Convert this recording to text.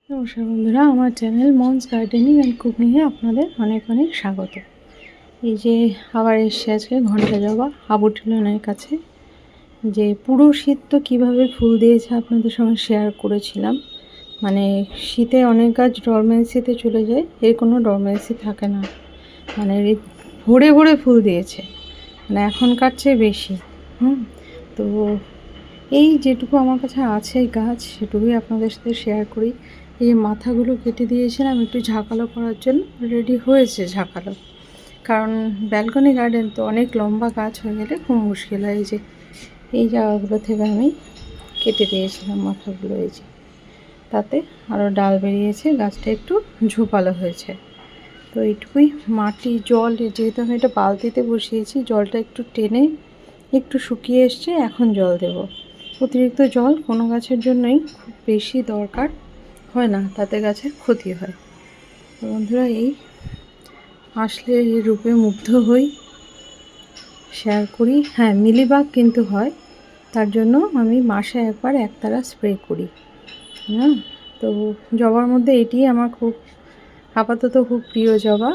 নমস্কার বন্ধুরা, আমার চ্যানেল মনস গার্ডেনিং অ্যান্ড কুকিংয়ে আপনাদের অনেক অনেক স্বাগত। এই যে আবার এসছে আজকে ঘন্টা জবা আবুঠুলনের কাছে। যে পুরো শীত তো কীভাবে ফুল দিয়েছে আপনাদের সঙ্গে শেয়ার করেছিলাম। মানে শীতে অনেক গাছ ডরমেন্সিতে চলে যায়, এর কোনো ডরমেন্সি থাকে না, মানে ভরে ভরে ফুল দিয়েছে, মানে এখনকার চেয়ে বেশি। তো এই যেটুকু আমার কাছে আছে গাছ সেটুকুই আপনাদের সাথে শেয়ার করি। এই মাথাগুলো কেটে দিয়েছিলাম একটু ঝাঁকালো করার জন্য, রেডি হয়েছে ঝাঁকালো, কারণ ব্যালকনি গার্ডেন তো অনেক লম্বা গাছ হয়ে গেলে খুব মুশকিল হয়। এই যে এই জায়গাগুলো থেকে আমি কেটে দিয়েছিলাম মাথাগুলো, এই যে তাতে আরও ডাল বেরিয়েছে, গাছটা একটু ঝোপালো হয়েছে। তো এইটুকুই মাটি জল, যেহেতু আমি এটা বালতিতে বসিয়েছি, জলটা একটু টেনে একটু শুকিয়ে এসছে, এখন জল দেব। অতিরিক্ত জল কোনো গাছের জন্যই খুব বেশি দরকার হয় না, তাতে গাছের ক্ষতি হয়। তো বন্ধুরা, এই আসলে এই রূপে মুগ্ধ হই, শেয়ার করি। হ্যাঁ, মিলিবাগ কিন্তু হয়, তার জন্য আমি মাসে একবার একতারা স্প্রে করি। তো জবার মধ্যে এটি আমার খুব আপাতত খুব প্রিয় জবা।